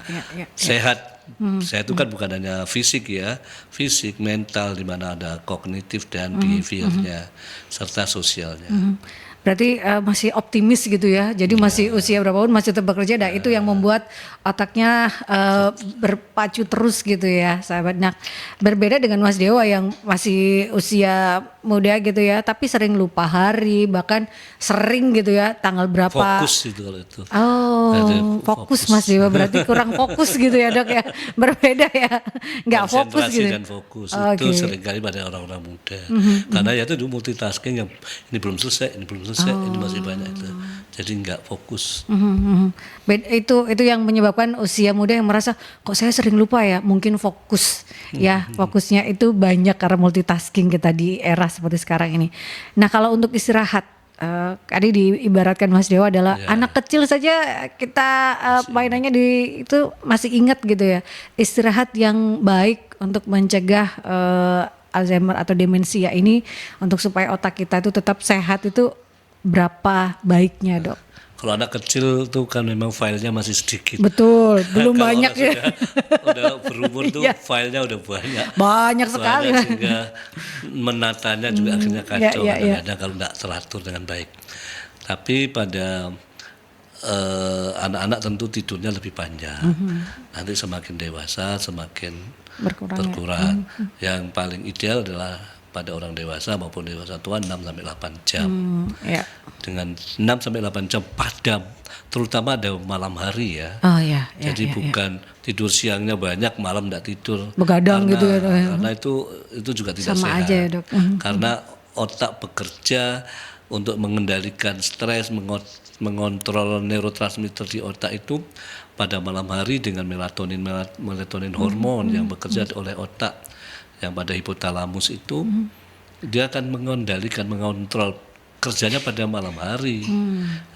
sehat. Sehat itu kan bukan hanya fisik ya, fisik, mental, di mana ada kognitif dan behaviornya serta sosialnya. Berarti masih optimis gitu ya. Jadi masih usia berapa tahun masih tetap bekerja. Nah itu yang membuat otaknya berpacu terus gitu ya sahabat. Nah berbeda dengan Mas Dewa yang masih usia muda gitu ya, tapi sering lupa hari, bahkan sering gitu ya tanggal berapa. Fokus itu kalau itu. Oh, fokus Mas Dewa berarti kurang fokus gitu ya dok ya. Berbeda ya, nggak fokus gitu. Dan fokus itu seringkali pada orang-orang muda. Karena ya itu multitasking yang ini belum selesai, ini belum selesai, ini masih banyak itu. Jadi nggak fokus. Itu yang menyebabkan usia muda yang merasa kok saya sering lupa ya, mungkin fokus ya, fokusnya itu banyak karena multitasking kita di era seperti sekarang ini. Nah kalau untuk istirahat, tadi diibaratkan Mas Dewa adalah anak kecil saja kita mainannya itu masih ingat gitu ya. Istirahat yang baik untuk mencegah Alzheimer atau demensia ini untuk supaya otak kita itu tetap sehat itu berapa baiknya dok? Kalau anak kecil tuh kan memang filenya masih sedikit. Betul, belum banyak ya. Udah berumur tuh filenya udah banyak. Banyak sekali. Sehingga menatanya juga akhirnya kacau kadang-kadang kalau nggak teratur dengan baik. Tapi pada anak-anak tentu tidurnya lebih panjang. Nanti semakin dewasa semakin berkurang. Yang paling ideal adalah pada orang dewasa maupun dewasa tua 6-8 jam. Dengan 6-8 jam padam, terutama ada malam hari ya. Jadi bukan tidur siangnya banyak, malam enggak tidur. Begadang gitu ya. Karena itu juga tidak sama sehat. Aja ya, dok. Karena otak bekerja untuk mengendalikan stres, mengontrol neurotransmitter di otak itu pada malam hari dengan melatonin hormon yang bekerja oleh otak yang pada hipotalamus itu dia akan mengontrol kerjanya pada malam hari.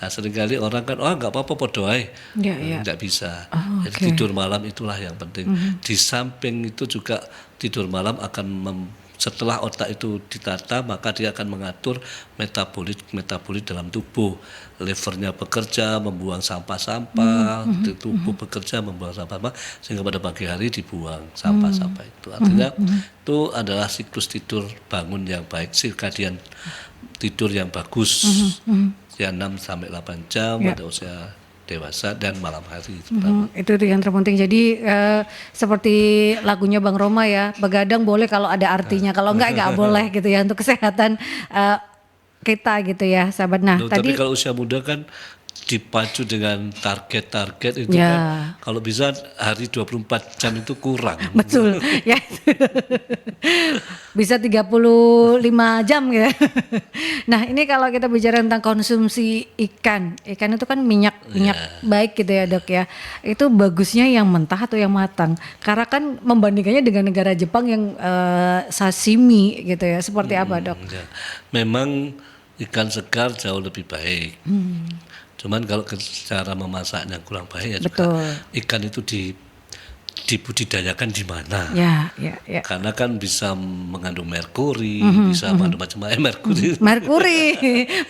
Nah, seringkali orang kan nggak apa-apa podoai, nggak bisa. Jadi tidur malam itulah yang penting. Di samping itu juga tidur malam akan setelah otak itu ditata maka dia akan mengatur metabolit dalam tubuh. Levernya bekerja membuang sampah-sampah, tubuh bekerja membuang sampah-sampah sehingga pada pagi hari dibuang sampah-sampah itu. Artinya itu adalah siklus tidur bangun yang baik, sirkadian tidur yang bagus. Ya 6-8 jam pada usia dewasa dan malam hari. Itu yang terpenting. Jadi seperti lagunya Bang Roma ya, begadang boleh kalau ada artinya, kalau enggak boleh gitu ya untuk kesehatan kita gitu ya sahabat. Nah tapi kalau usia muda kan dipacu dengan target-target itu kan kalau bisa hari 24 jam itu kurang. Betul ya. Bisa 35 jam gitu. Nah ini kalau kita bicara tentang konsumsi ikan itu kan minyak baik gitu ya dok ya. Itu bagusnya yang mentah atau yang matang? Karena kan membandingkannya dengan negara Jepang yang sashimi gitu ya. Seperti apa dok? Memang ikan segar jauh lebih baik. Cuman kalau cara memasaknya kurang baik ya juga ikan itu dibudidayakan di mana? Karena kan bisa mengandung merkuri, bisa mengandung macam-macam merkuri.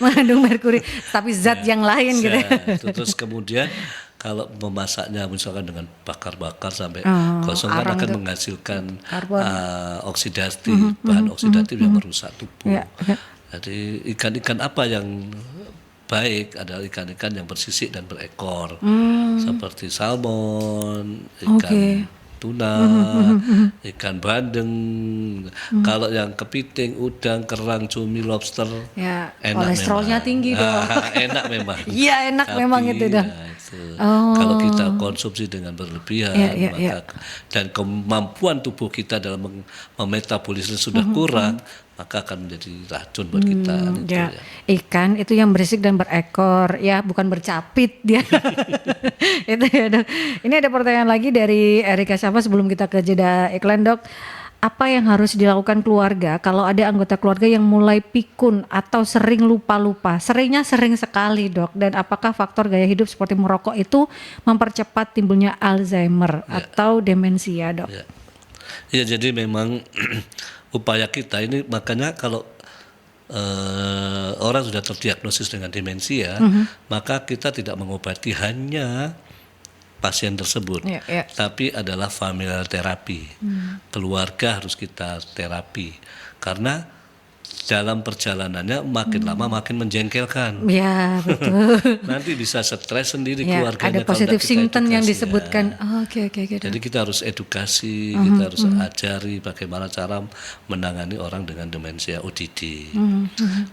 Mengandung merkuri, tapi zat yang lain gitu. Terus kemudian kalau memasaknya misalkan dengan bakar-bakar sampai gosong kan akan menghasilkan bahan oksidatif yang merusak tubuh. Jadi ikan-ikan apa yang baik adalah ikan-ikan yang bersisik dan berekor, seperti salmon, ikan tuna, ikan bandeng. Kalau yang kepiting, udang, kerang, cumi, lobster, Ya, enak kolesterolnya memang. tinggi dong. Enak memang. Iya, enak memang itu dah. ya, itu. Oh. Kalau kita konsumsi dengan berlebihan, Ya. dan kemampuan tubuh kita dalam memetabolisme sudah kurang, maka akan menjadi racun buat kita. Itu Ya, ya. ikan itu yang berisik dan berekor, ya bukan bercapit dia. Itu ya dok. Ini ada pertanyaan lagi dari Erika Syafa sebelum kita ke jeda iklan dok. Apa yang harus dilakukan keluarga kalau ada anggota keluarga yang mulai pikun atau sering lupa-lupa? Seringnya sering sekali dok. Dan apakah faktor gaya hidup seperti merokok itu mempercepat timbulnya Alzheimer atau demensia dok? Ya, jadi memang upaya kita ini, makanya kalau orang sudah terdiagnosis dengan demensia, maka kita tidak mengobati hanya pasien tersebut, tapi adalah familial terapi. Keluarga harus kita terapi, karena dalam perjalanannya makin lama makin menjengkelkan. Ya betul. Nanti bisa stres sendiri Ya, keluarganya. ada positif symptom yang edukasi, disebutkan. ya. Oke. Jadi kita harus edukasi, kita harus ajari bagaimana cara menangani orang dengan demensia ODD.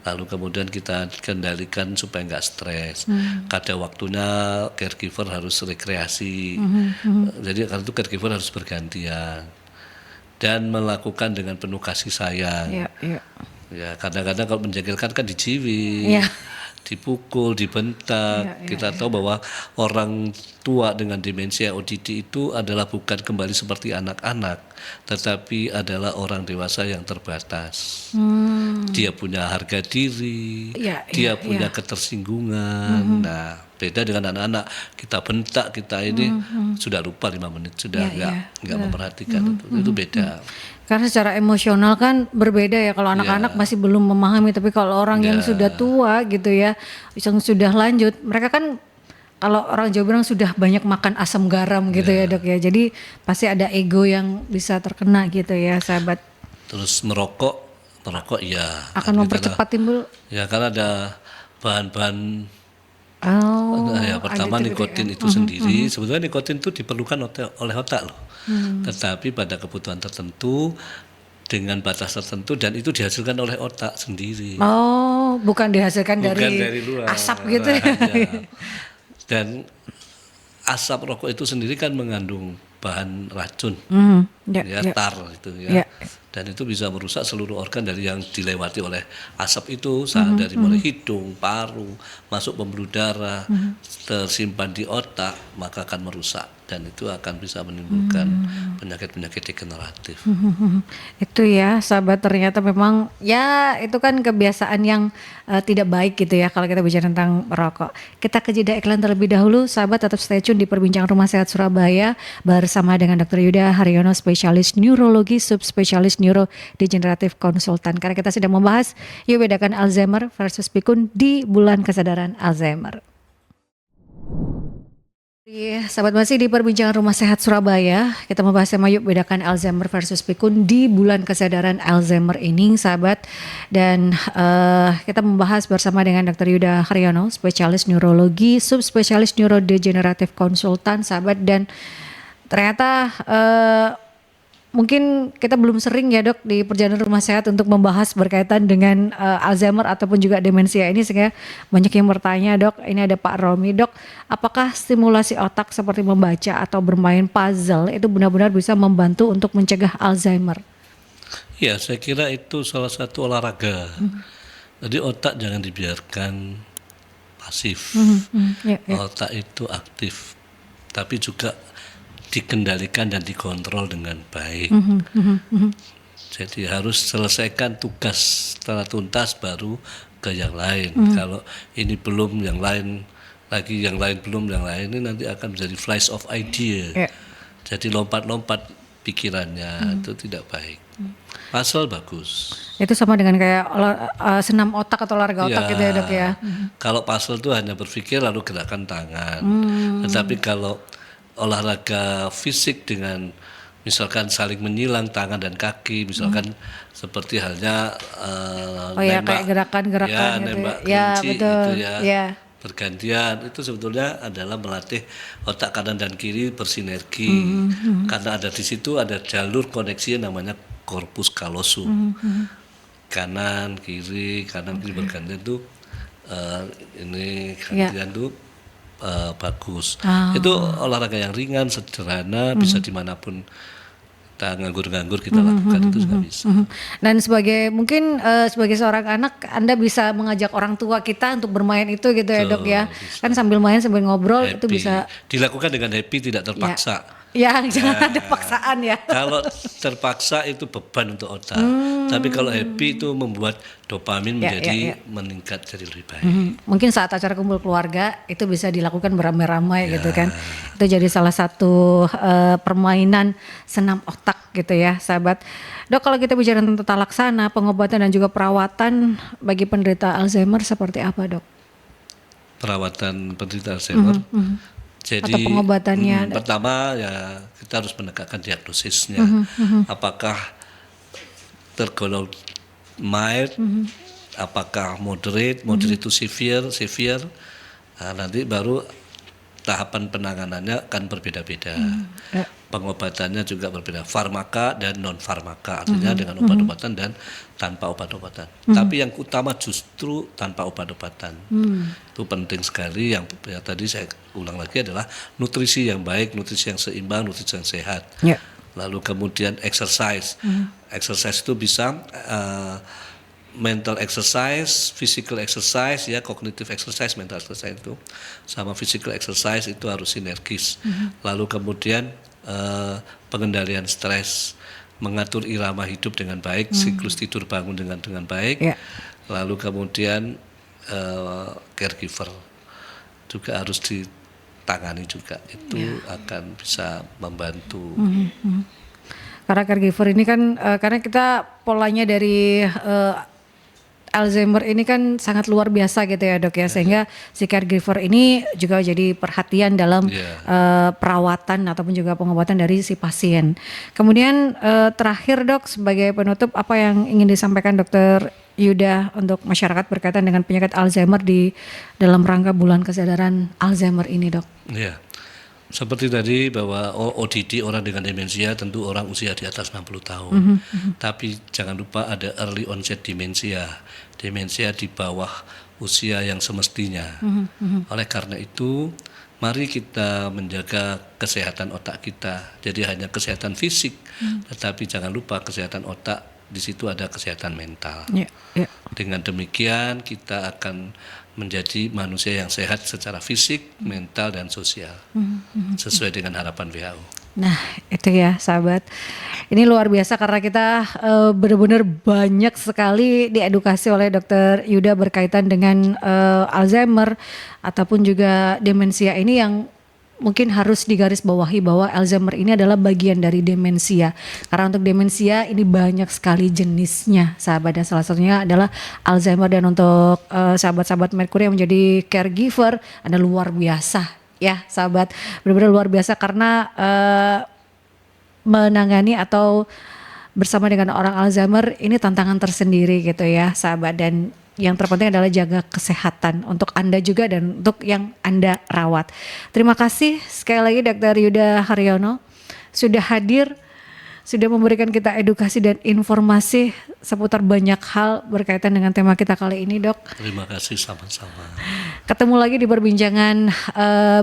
Lalu kemudian kita kendalikan supaya nggak stres. Kada waktunya caregiver harus rekreasi. Jadi karena itu caregiver harus bergantian dan melakukan dengan penuh kasih sayang. Ya, kadang-kadang kalau menjengkelkan kan dijiwi, dipukul, dibentak. Kita tahu bahwa orang tua dengan demensia ODD itu adalah bukan kembali seperti anak-anak, tetapi adalah orang dewasa yang terbatas. Dia punya harga diri, dia punya ketersinggungan. Nah, beda dengan anak-anak, kita bentak, kita ini sudah lupa 5 menit, sudah nggak memperhatikan. Itu beda. Karena secara emosional kan berbeda ya, kalau anak-anak masih belum memahami, tapi kalau orang yang sudah tua gitu ya, yang sudah lanjut, mereka kan kalau orang Jawa bilang sudah banyak makan asam garam gitu ya dok ya, jadi pasti ada ego yang bisa terkena gitu ya sahabat. Terus merokok ya akan mempercepat timbul. Ya, karena ada bahan-bahan. Ya, pertama nikotin itu sendiri, sebetulnya nikotin itu diperlukan oleh otak loh, tetapi pada kebutuhan tertentu dengan batas tertentu, dan itu dihasilkan oleh otak sendiri. Oh, bukan dihasilkan dari luar. Asap gitu ya. Dan asap rokok itu sendiri kan mengandung bahan racun, tar itu ya. Dan itu bisa merusak seluruh organ dari yang dilewati oleh asap itu, dari mulai hidung, paru, masuk pembuluh darah, tersimpan di otak, maka akan merusak, dan itu akan bisa menimbulkan penyakit-penyakit degeneratif. Itu ya sahabat, ternyata memang ya itu kan kebiasaan yang tidak baik gitu ya kalau kita bicara tentang merokok. Kita ke jeda iklan terlebih dahulu, sahabat tetap stay tune di Perbincangan Rumah Sehat Surabaya bersama dengan Dr. Yuda Haryono, spesialis neurologi, subspesialis neurodegeneratif konsultan. Karena kita sedang membahas yuk bedakan Alzheimer versus pikun di bulan kesadaran Alzheimer. Sahabat, masih di Perbincangan Rumah Sehat Surabaya, kita membahas tema yuk bedakan Alzheimer versus pikun di bulan kesadaran Alzheimer ini sahabat. Dan kita membahas bersama dengan Dr. Yuda Haryono, spesialis neurologi, subspesialis neurodegeneratif konsultan sahabat. Dan ternyata mungkin kita belum sering ya dok di perjalanan rumah sehat untuk membahas berkaitan dengan Alzheimer ataupun juga demensia ini, sehingga banyak yang bertanya dok. Ini ada Pak Romi, dok, apakah stimulasi otak seperti membaca atau bermain puzzle itu benar-benar bisa membantu untuk mencegah Alzheimer? Ya, saya kira itu salah satu olahraga. Jadi otak jangan dibiarkan pasif. Otak itu aktif, tapi juga dikendalikan dan dikontrol dengan baik. Jadi harus selesaikan tugas setelah tuntas baru ke yang lain. Kalau ini belum, yang lain lagi, yang lain belum, yang lain ini nanti akan menjadi flash of idea. Jadi lompat-lompat pikirannya, itu tidak baik. Puzzle bagus. Itu sama dengan kayak senam otak atau olahraga otak gitu ya dok ya. Kalau puzzle itu hanya berpikir lalu gerakan tangan. Tetapi kalau olahraga fisik dengan misalkan saling menyilang tangan dan kaki, misalkan seperti halnya Oh ya, nembak, kayak gerakan-gerakan ya, gitu. nembak Ya, kelinci betul. itu ya. Ya. Bergantian itu sebetulnya adalah melatih otak kanan dan kiri bersinergi, karena ada di situ ada jalur koneksi yang namanya corpus callosum, kanan kiri bergantian tuh ini gantian tuh bagus. Itu olahraga yang ringan, sederhana, bisa dimanapun kita nganggur-nganggur kita lakukan, itu juga bisa. Dan sebagai mungkin sebagai seorang anak, Anda bisa mengajak orang tua kita untuk bermain itu gitu ya Dok ya. Bisa. Kan sambil main sambil ngobrol itu Happy. bisa. Dilakukan dengan happy, tidak terpaksa. Ya, jangan ada paksaan ya. Kalau terpaksa itu beban untuk otak. Tapi kalau happy itu membuat dopamin menjadi meningkat, jadi lebih baik. Mungkin saat acara kumpul keluarga itu bisa dilakukan beramai-ramai gitu kan. Itu jadi salah satu permainan senam otak gitu ya sahabat. Dok, kalau kita bicara tentang tata laksana, pengobatan dan juga perawatan bagi penderita Alzheimer seperti apa Dok? Perawatan penderita Alzheimer. Jadi Atau pengobatannya? Pertama ya kita harus menegakkan diagnosisnya. Apakah tergolong mild, apakah moderate to severe. Nah, nanti baru tahapan penanganannya akan berbeda-beda. Pengobatannya juga berbeda, farmaka dan non farmaka, artinya dengan obat-obatan dan tanpa obat-obatan. Tapi yang utama justru tanpa obat-obatan. Itu penting sekali. Yang ya, tadi saya ulang lagi adalah nutrisi yang baik, nutrisi yang seimbang, nutrisi yang sehat. Lalu kemudian exercise. Exercise itu bisa mental exercise, physical exercise, ya, cognitive exercise, mental exercise itu sama physical exercise itu harus sinergis. Lalu kemudian pengendalian stres, mengatur irama hidup dengan baik, siklus tidur bangun dengan baik. Lalu kemudian caregiver juga harus ditangani juga, itu akan bisa membantu. Karena caregiver ini kan karena kita polanya dari Alzheimer ini kan sangat luar biasa gitu ya Dok ya, sehingga si caregiver ini juga jadi perhatian dalam perawatan ataupun juga pengobatan dari si pasien. Kemudian terakhir Dok, sebagai penutup, apa yang ingin disampaikan Dokter Yuda untuk masyarakat berkaitan dengan penyakit Alzheimer di dalam rangka bulan kesadaran Alzheimer ini Dok? Ya, seperti tadi bahwa ODD, orang dengan demensia, tentu orang usia di atas 60 tahun. Tapi jangan lupa ada early onset demensia di bawah usia yang semestinya. Oleh karena itu, mari kita menjaga kesehatan otak kita. Jadi hanya kesehatan fisik, tetapi jangan lupa kesehatan otak, di situ ada kesehatan mental. Dengan demikian kita akan menjadi manusia yang sehat secara fisik, mental, dan sosial, sesuai dengan harapan WHO. Nah itu ya sahabat, ini luar biasa karena kita benar-benar banyak sekali diedukasi oleh Dokter Yuda berkaitan dengan Alzheimer ataupun juga demensia ini, yang mungkin harus digarisbawahi bahwa Alzheimer ini adalah bagian dari demensia. Karena untuk demensia ini banyak sekali jenisnya sahabat, dan salah satunya adalah Alzheimer. Dan untuk sahabat-sahabat Mercury yang menjadi caregiver, Anda luar biasa ya sahabat, benar-benar luar biasa karena menangani atau bersama dengan orang Alzheimer ini tantangan tersendiri gitu ya sahabat. Dan yang terpenting adalah jaga kesehatan untuk Anda juga dan untuk yang Anda rawat. Terima kasih sekali lagi Dr. Yuda Haryono sudah hadir, sudah memberikan kita edukasi dan informasi seputar banyak hal berkaitan dengan tema kita kali ini Dok. Terima kasih, sama-sama. Ketemu lagi di perbincangan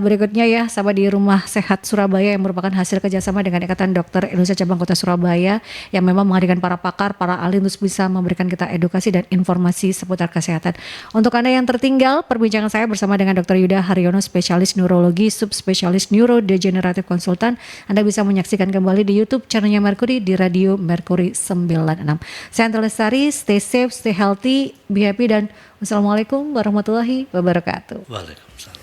berikutnya ya sahabat di Rumah Sehat Surabaya, yang merupakan hasil kerjasama dengan Ikatan Dokter Indonesia Cabang Kota Surabaya, yang memang menghadirkan para pakar, para ahli untuk bisa memberikan kita edukasi dan informasi seputar kesehatan. Untuk Anda yang tertinggal, perbincangan saya bersama dengan Dr. Yuda Haryono, spesialis neurologi, subspesialis neurodegeneratif konsultan. Anda bisa menyaksikan kembali di YouTube channelnya Mercury di Radio Mercury 96. Saya Anta Lestari, stay safe, stay healthy, be happy, dan wassalamualaikum warahmatullahi wabarakatuh. Waalaikumsalam.